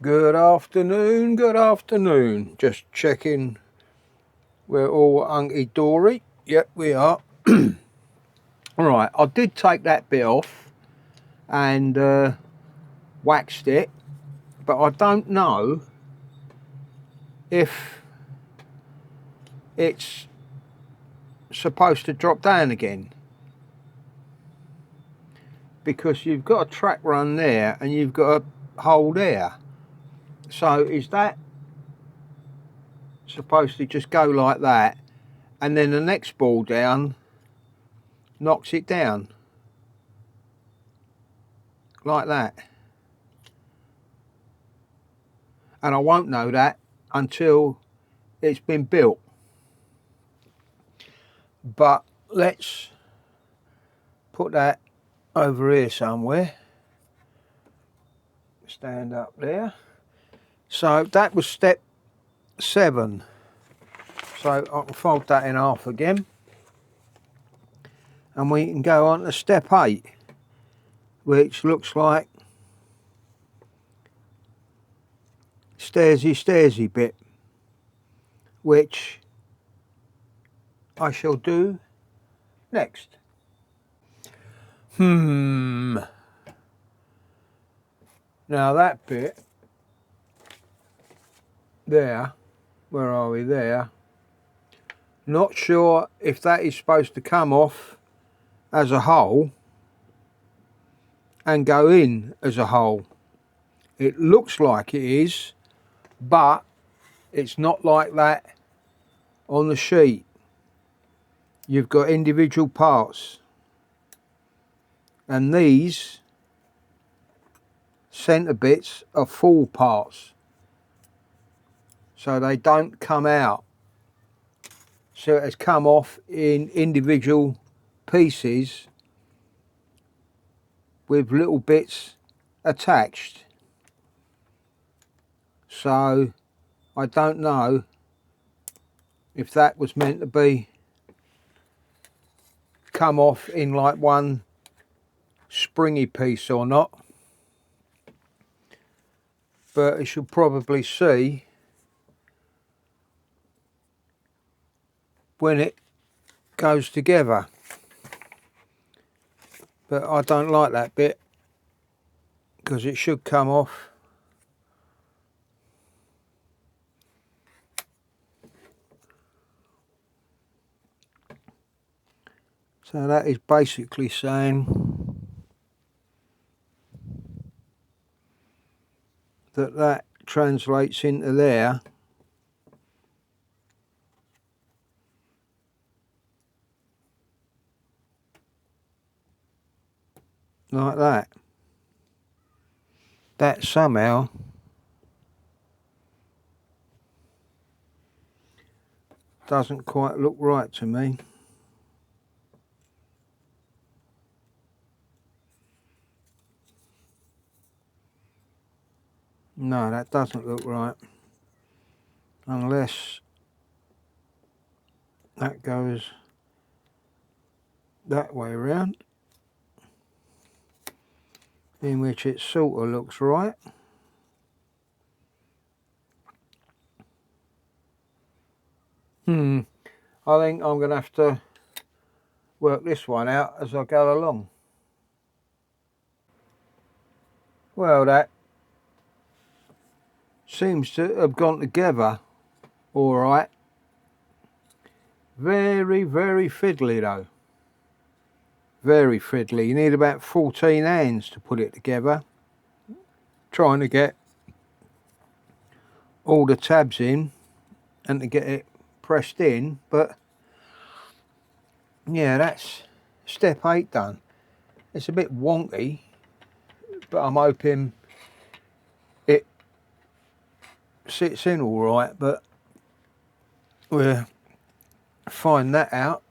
Good afternoon, good afternoon. Just checking we're all hunky-dory. Yep, we are. Right, I did take that bit off and waxed it, but I don't know if it's supposed to drop down again, because you've got a track run there and you've got a hole there. So is that supposed to just go like that and then the next ball down knocks it down like that? And I won't know that until it's been built. But let's put that over here somewhere. Stand up there. So that was step 7. So I can fold that in half again. And we can go on to step 8, which looks like stairsy bit, which I shall do next. Now that bit there, where are we there? Not sure if that is supposed to come off as a hole and go in as a hole. It looks like it is, but it's not like that on the sheet. You've got individual parts, and these centre bits are full parts, so they don't come out. So it has come off in individual pieces with little bits attached. So I don't know if that was meant to be come off in like one springy piece or not, but you should probably see when it goes together. But I don't like that bit because it should come off. So that is basically saying that that translates into there, like that. That somehow doesn't quite look right to me. No, that doesn't look right, unless that goes that way around, in which it sort of looks right. I think I'm going to have to work this one out as I go along. Well, that seems to have gone together all right. Very, very fiddly though. Very fiddly. You need about 14 hands to put it together. Trying to get all the tabs in and to get it pressed in, but yeah, that's step 8 done. It's a bit wonky, but I'm hoping it sits in all right, but we'll find that out.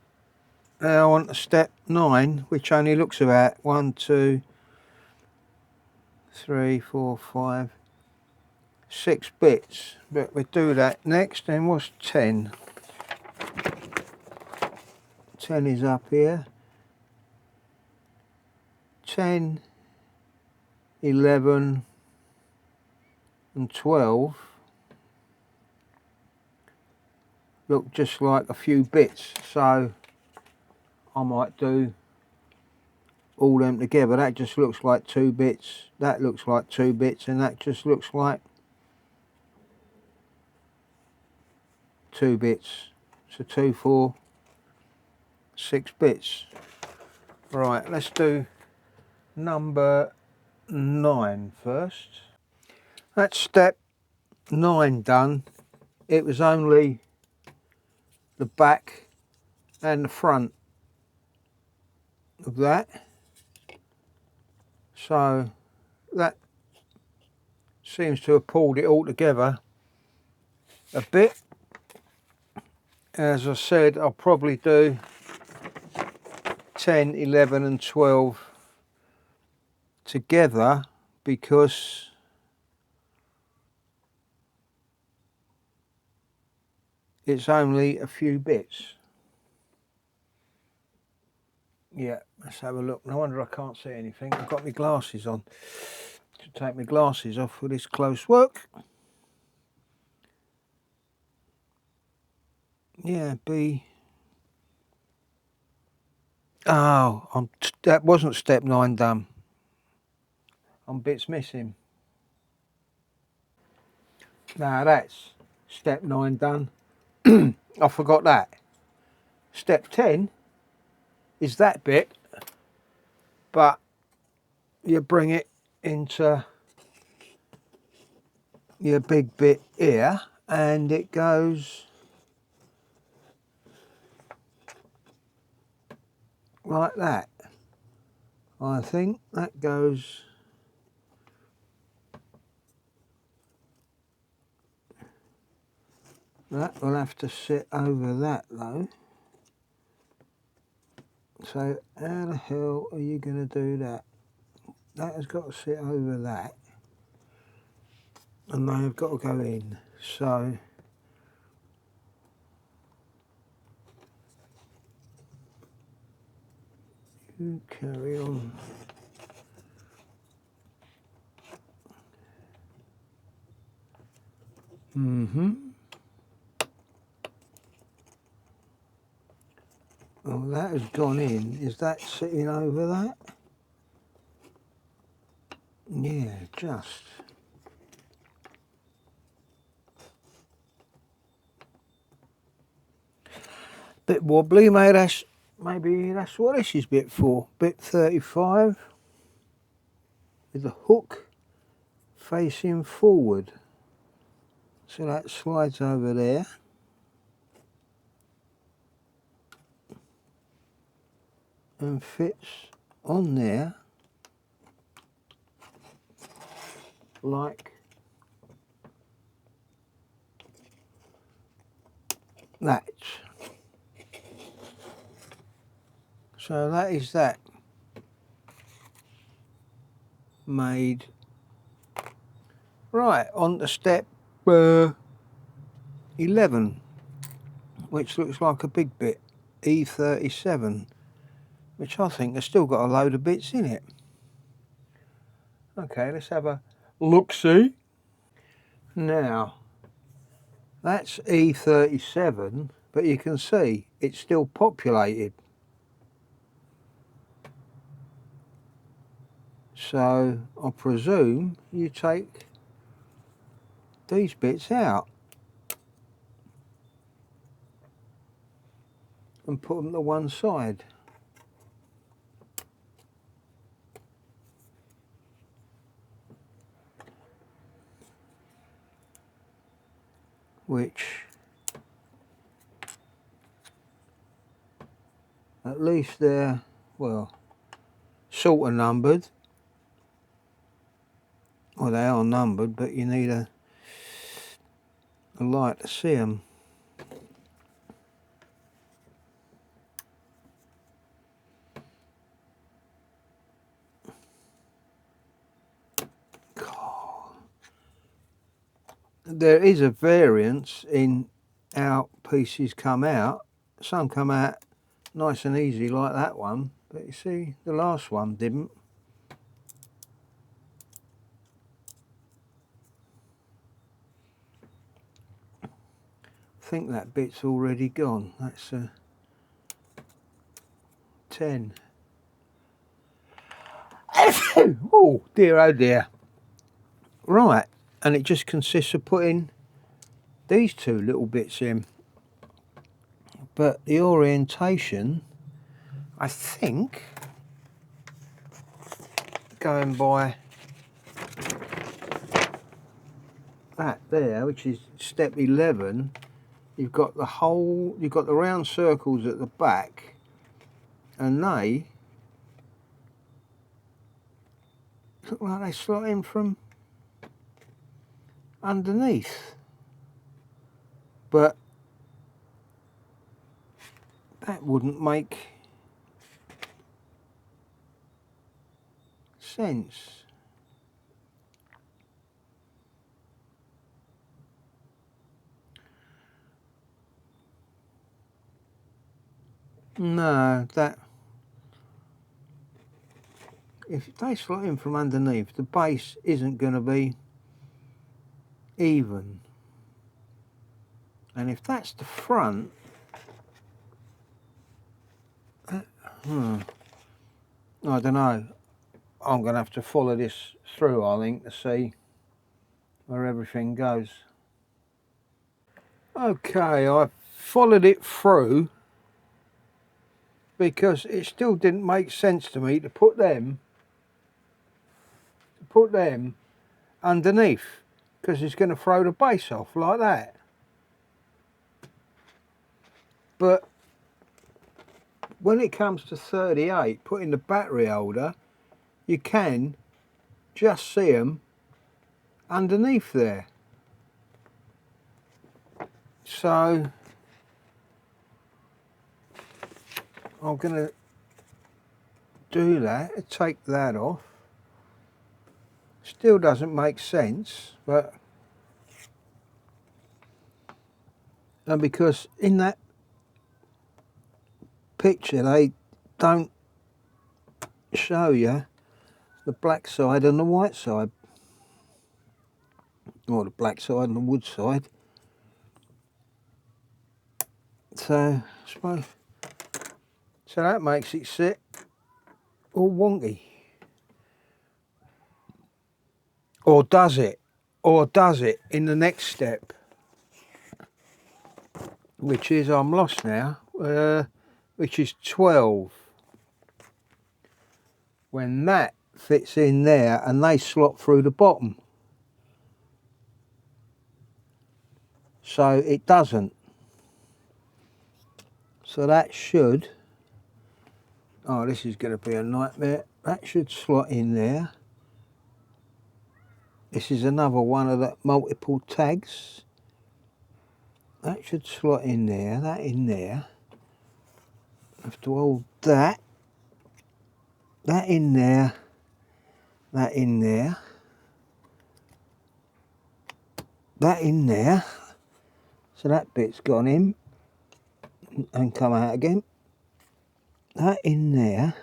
Now on to step 9, which only looks about 1, 2, 3, 4, 5, 6 bits, but we'll do that next. And what's 10? 10 is up here. 10, 11, and 12 look just like a few bits, so I might do all them together. That just looks like 2 bits, that looks like 2 bits, and that just looks like 2 bits. So 2, 4, 6 bits. Right, let's do number 9 first. That's step 9 done. It was only the back and the front of that, so that seems to have pulled it all together a bit. As I said, I'll probably do 10, 11 and 12 together because it's only a few bits. Yeah, let's have a look. No wonder I can't see anything. I've got my glasses on. Should take my glasses off for this close work. Yeah, B. Oh, that wasn't step 9 done. I'm bits missing. Now that's step 9 done. I forgot that. Step 10 is that bit, but you bring it into your big bit here and it goes like that. I think that goes that will have to sit over that though. So how the hell are you going to do that? That has got to sit over that and they've got to go in. So you carry on. Well, that has gone in. Is that sitting over that? Yeah, just. Bit wobbly, mate. Maybe that's what this is bit for. Bit 35 with the hook facing forward. So that slides over there. And fits on there like that. So that is that made. Right, on to step 11, which looks like a big bit, E37, which I think has still got a load of bits in it. Okay, let's have a look-see. Now, that's E37, but you can see it's still populated. So I presume you take these bits out and put them to one side. Which at least they're, well, sort of numbered. Well, they are numbered, but you need a light to see them. There is a variance in how pieces come out. Some come out nice and easy like that one, but you see the last one didn't. think that bit's already gone. That's 10. Oh dear, oh dear. Right, and it just consists of putting these two little bits in. But the orientation, I think, going by that there, which is step 11, you've got the round circles at the back, and they look like they slot in from underneath. But that wouldn't make sense. No, that if they slot in from underneath, the base isn't going to be even. And if that's the front, I don't know. I'm going to have to follow this through, I think, to see where everything goes. Okay, I followed it through because it still didn't make sense to me to put them underneath, because it's going to throw the base off like that. But when it comes to 38, putting the battery holder, you can just see them underneath there. So I'm going to do that, take that off. Still doesn't make sense, but and because in that picture they don't show you the black side and the white side, or the black side and the wood side. So that makes it sit all wonky. Or does it? Or does it in the next step? Which is, I'm lost now, which is 12. When that fits in there and they slot through the bottom. So it doesn't. So that should, oh, this is going to be a nightmare. That should slot in there. This is another one of the multiple tags. That should slot in there, that in there. I have to hold that in there, that in there, that in there. So that bit's gone in and come out again. That in there.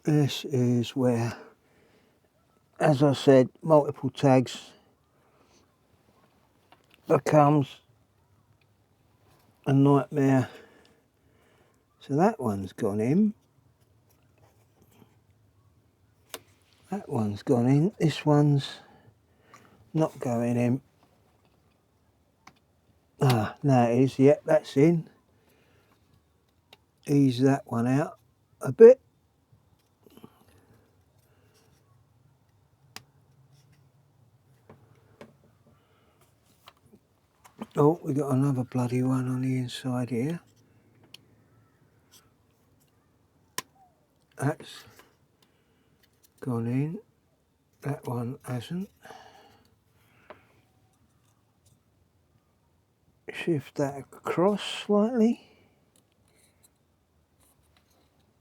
This is where, as I said, multiple tags becomes a nightmare. So that one's gone in. That one's gone in. This one's not going in. Ah, now it is. Yep, that's in. Ease that one out a bit. Oh, we got another bloody one on the inside here. That's gone in. That one hasn't. Shift that across slightly.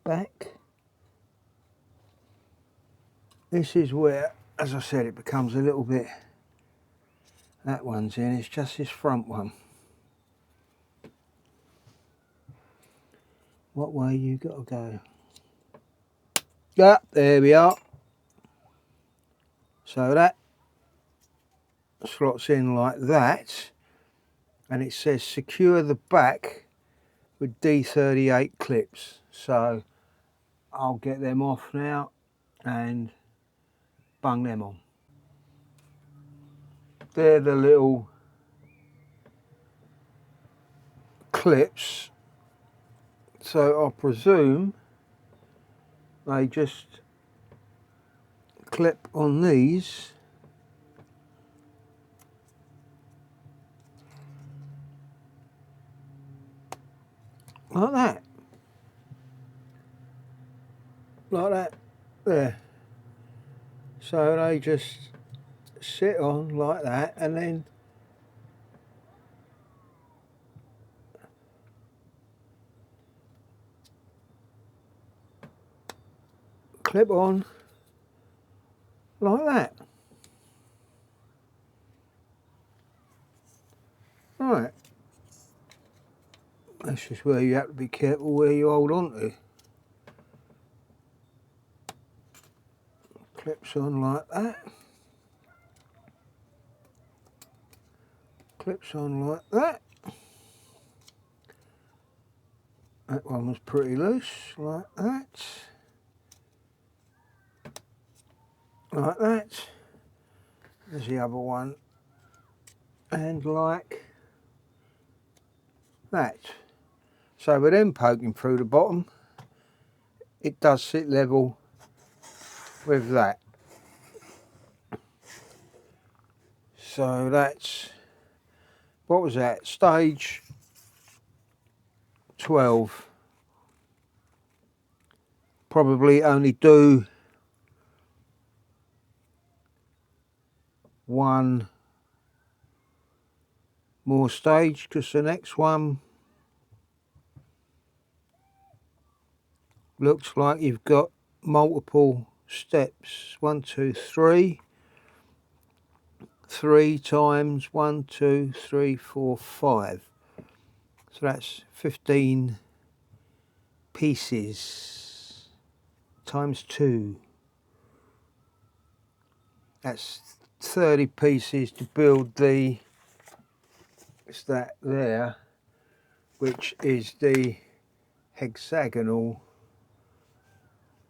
Back. This is where, as I said, it becomes a little bit. That one's in, it's just this front one. What way you got to go? Yeah, there we are. So that slots in like that, and it says secure the back with D38 clips. So I'll get them off now and bung them on. They're the little clips, so I presume they just clip on these like that, there. So they just sit on like that, and then clip on like that. Right, that's just where you have to be careful where you hold on to. Clips on like that. Clips on like that. That one was pretty loose, like that. Like that. There's the other one. And like that. So with them poking through the bottom, it does sit level with that. So that's, what was that? Stage 12. Probably only do one more stage, because the next one looks like you've got multiple steps. 1, 2, 3. 3 times 1, 2, 3, 4, 5. So that's 15 pieces times 2. That's 30 pieces to build the, it's that there, which is the hexagonal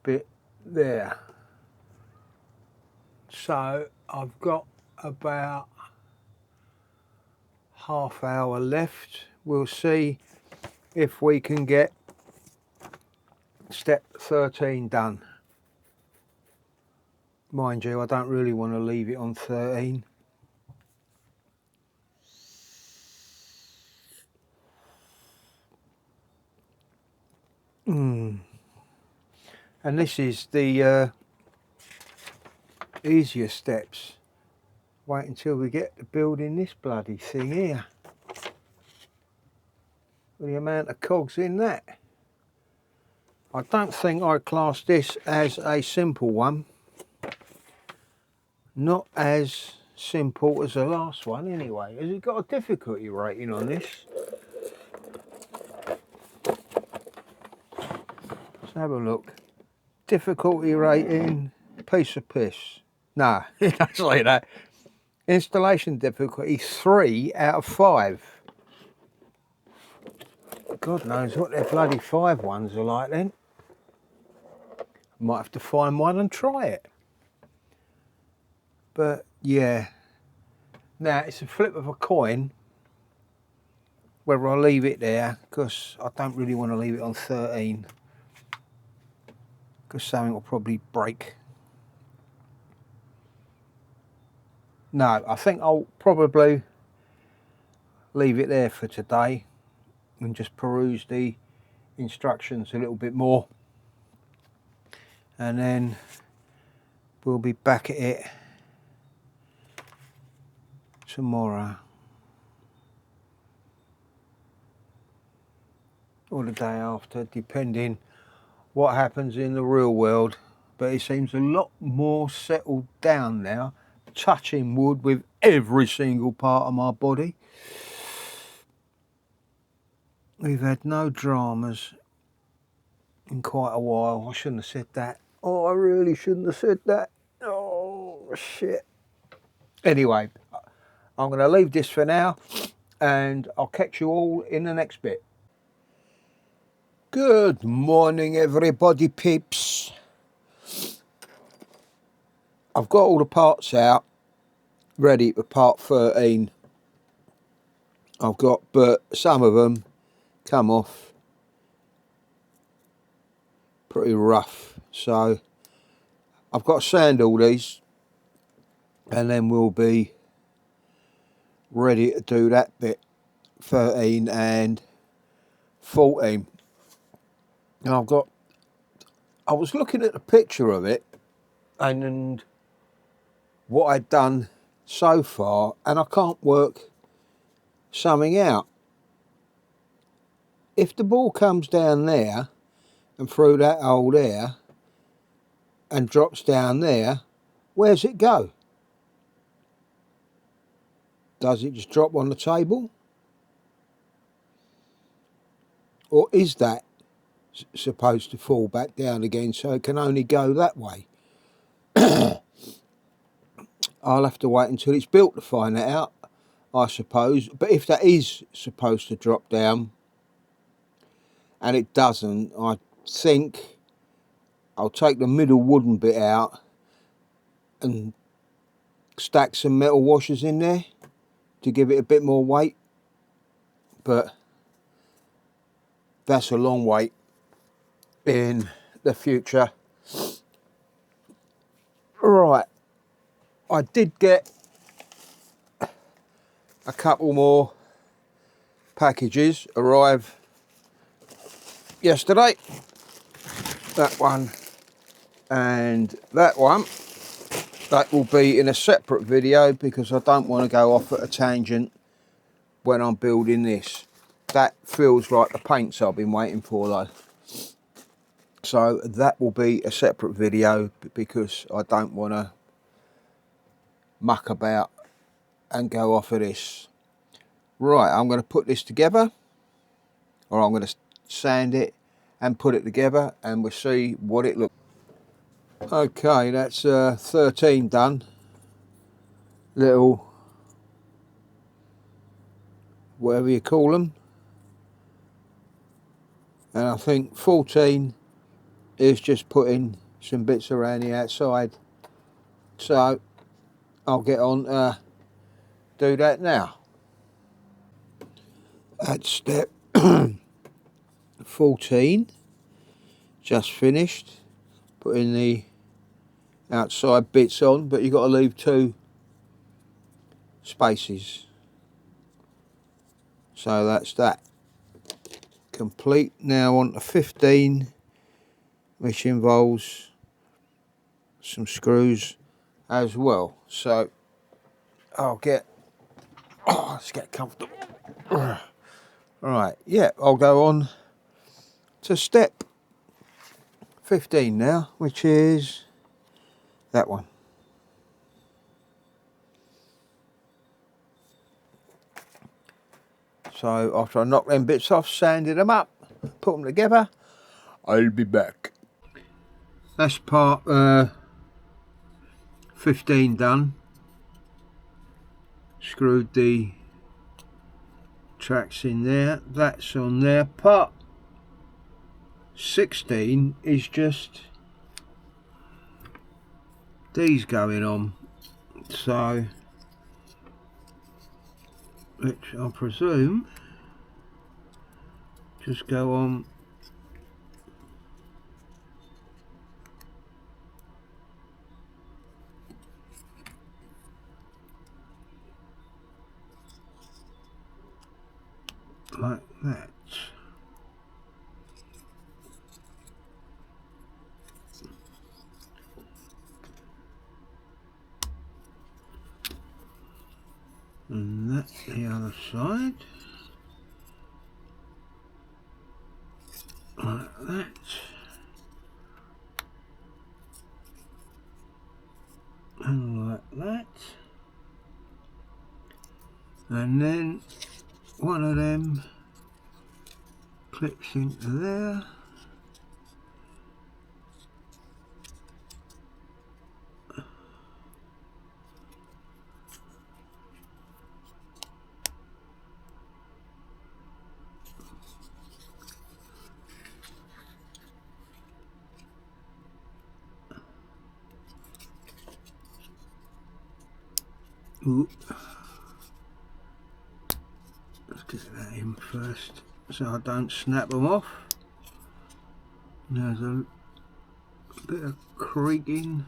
bit there. So I've got about half hour left. We'll see if we can get step 13 done. Mind you, I don't really want to leave it on 13. And this is the easier steps. Wait until we get to building this bloody thing here. The amount of cogs in that. I don't think I class this as a simple one. Not as simple as the last one anyway. Has it got a difficulty rating on this? Let's have a look. Difficulty rating, piece of piss. No, it doesn't say that. Installation difficulty 3 out of 5. God knows what their bloody 5 ones are like then. Might have to find one and try it. But yeah. Now it's a flip of a coin whether I leave it there, because I don't really want to leave it on 13. Because something will probably break. No, I think I'll probably leave it there for today and just peruse the instructions a little bit more, and then we'll be back at it tomorrow or the day after, depending what happens in the real world. But it seems a lot more settled down now, touching wood with every single part of my body. We've had no dramas in quite a while. I shouldn't have said that. Oh, I really shouldn't have said that. Oh, shit. Anyway, I'm going to leave this for now, and I'll catch you all in the next bit. Good morning, everybody, peeps. I've got all the parts out, ready for part 13. But some of them come off pretty rough. So I've got to sand all these, and then we'll be ready to do that bit, 13 and 14. And I was looking at the picture of it and what I'd done so far, and I can't work something out. If the ball comes down there and through that hole there and drops down there, where's it go? Does it just drop on the table? Or is that supposed to fall back down again so it can only go that way? I'll have to wait until it's built to find that out, I suppose. But if that is supposed to drop down and it doesn't, I think I'll take the middle wooden bit out and stack some metal washers in there to give it a bit more weight. But that's a long wait in the future. Right, I did get a couple more packages arrive yesterday. That one and that one. That will be in a separate video because I don't want to go off at a tangent when I'm building this. That feels like the paints I've been waiting for though. So that will be a separate video because I don't want to muck about and go off of this. Right, I'm going to put this together, or I'm going to sand it and put it together, and we'll see what it looks like. Okay, that's 13 done. Little, whatever you call them. And I think 14 is just putting some bits around the outside. So I'll get on do that now. That's step 14, just finished putting the outside bits on, but you've got to leave 2 spaces. So that's that complete. Now on to 15, which involves some screws as well. So I'll get, let's get comfortable. Right, yeah, I'll go on to step 15 now, which is that one. So after I knock them bits off, sanded them up, put them together, I'll be back. That's part 15 done. Screwed the tracks in there, that's on there. Part 16 is just these going on, so which I presume just go on like that. And that's the other side, like that. And like that. And then one of them clips into there. Ooh. Let's get that in first so I don't snap them off. There's a bit of creaking.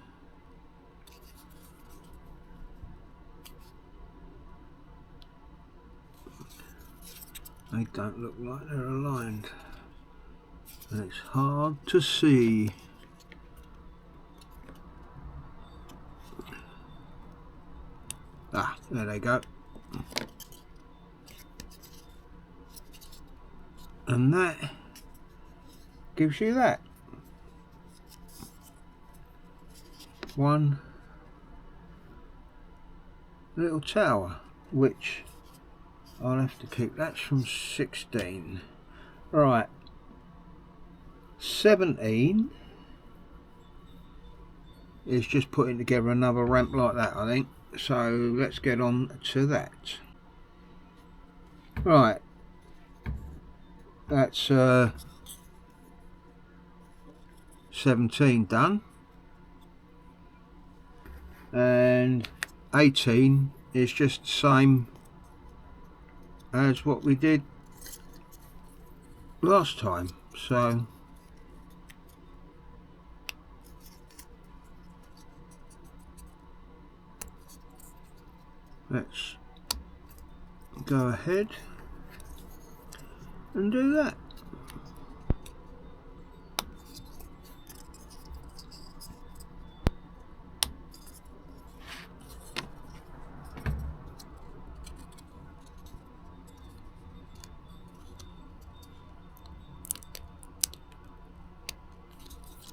They don't look like they're aligned, and it's hard to see. Ah, there they go. And that gives you that. One little tower, which I'll have to keep. That's from 16. Right. 17 is just putting together another ramp like that, I think. So let's get on to that. Right. That's 17 done. And 18 is just the same as what we did last time. So let's go ahead and do that.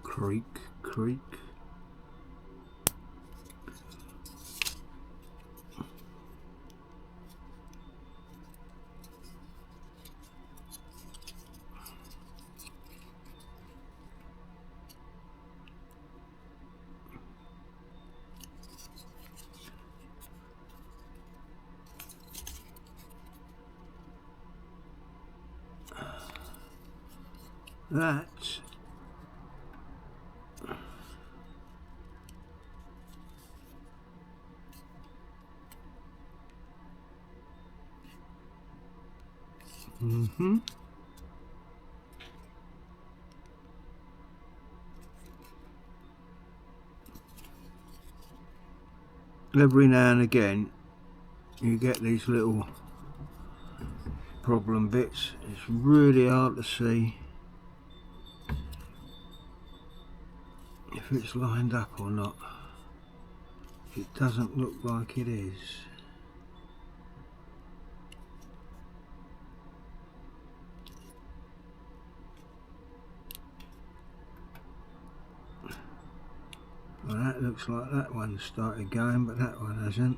Creak, creak. That every now and again you get these little problem bits. It's really hard to see if it's lined up or not. It doesn't look like it is. Well, that looks like that one started going, but that one hasn't.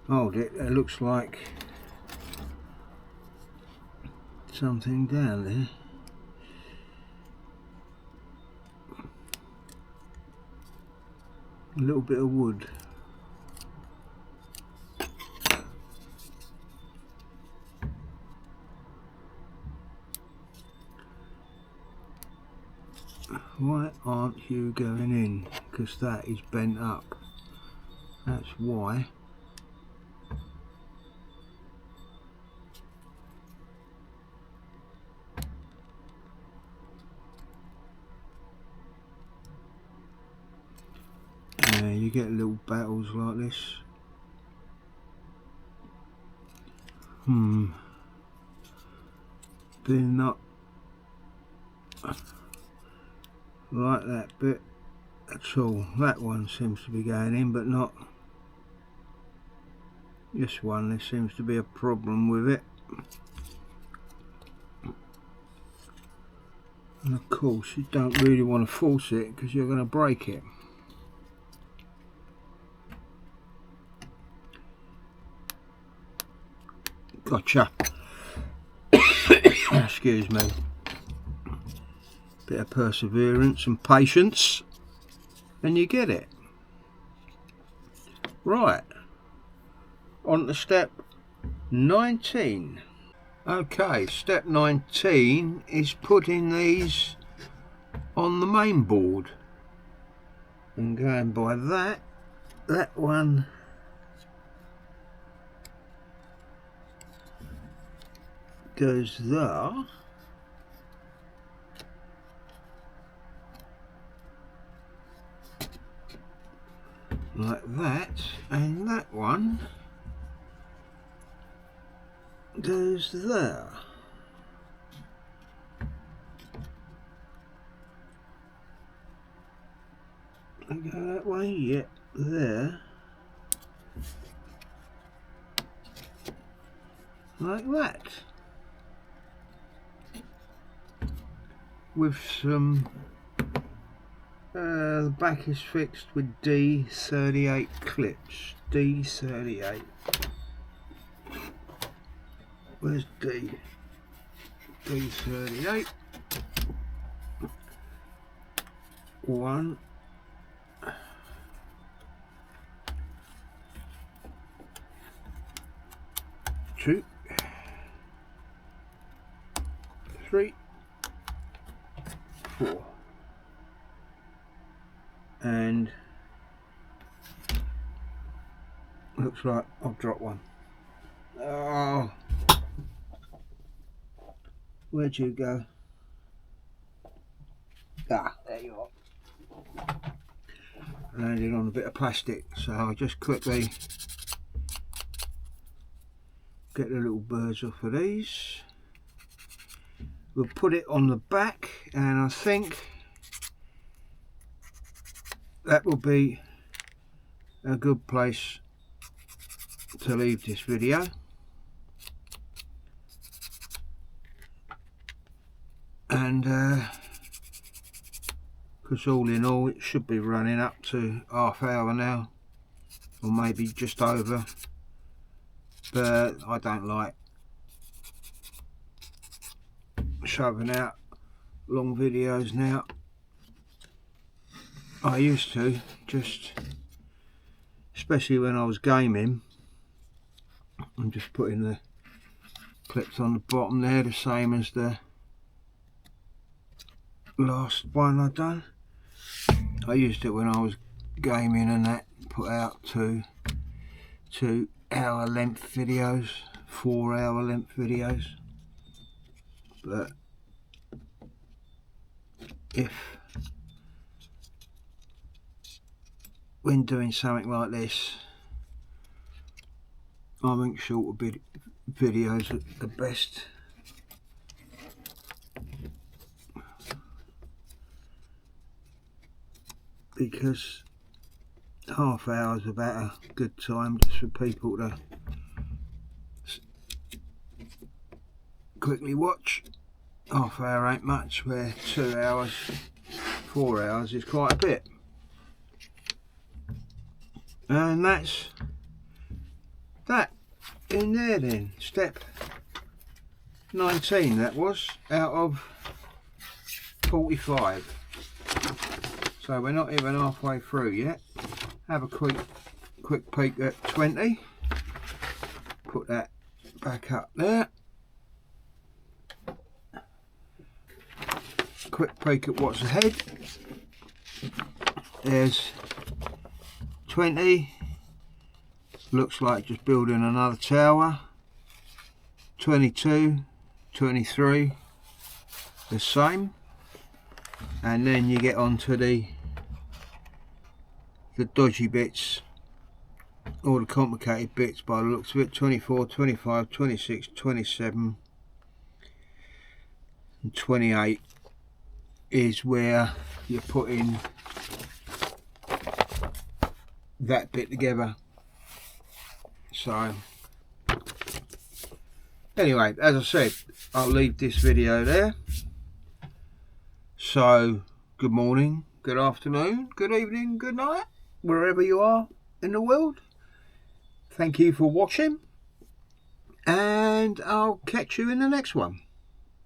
Hold it, it looks like something down there. A little bit of wood. Why aren't you going in? Because that is bent up. That's why. Yeah, you get little battles like this. They're not like that bit at all. That one seems to be going in, but not this one. There seems to be a problem with it. And of course you don't really want to force it because you're going to break it. Gotcha. Excuse me. Bit of perseverance and patience and you get it. Right, on to step 19. Okay, step 19 is putting these on the main board, and going by that that one goes there, like that, and that one goes there. And go that way, yeah, there, like that, with some the back is fixed with D38 clips. D38. Where's D? D38. One. Two. Three. Four. And looks like I've dropped one. Oh, where'd you go? Ah, there you are. Landed on a bit of plastic, so I'll just quickly get the little birds off of these. We'll put it on the back, and I think that will be a good place to leave this video. And because all in all it should be running up to half hour now, or maybe just over, but I don't like shoving out long videos now. I used to, just especially when I was gaming. I'm just putting the clips on the bottom there, the same as the last one I've done. I used it when I was gaming and that, put out 2 hour length videos, 4 hour length videos. But if when doing something like this, I think shorter videos are the best. Because half hour is about a good time just for people to quickly watch. Half hour ain't much, where 2 hours, 4 hours is quite a bit. And that's that in there then. Step 19 that was, out of 45. So we're not even halfway through yet. Have a quick peek at 20. Put that back up there. Quick peek at what's ahead. There's 20. Looks like just building another tower. 22, 23, the same. And then you get onto the dodgy bits, all the complicated bits by the looks of it. 24, 25, 26, 27 and 28 is where you're putting that bit together. So anyway, as I said, I'll leave this video there. So good morning, good afternoon, good evening, good night, wherever you are in the world. Thank you for watching, and I'll catch you in the next one.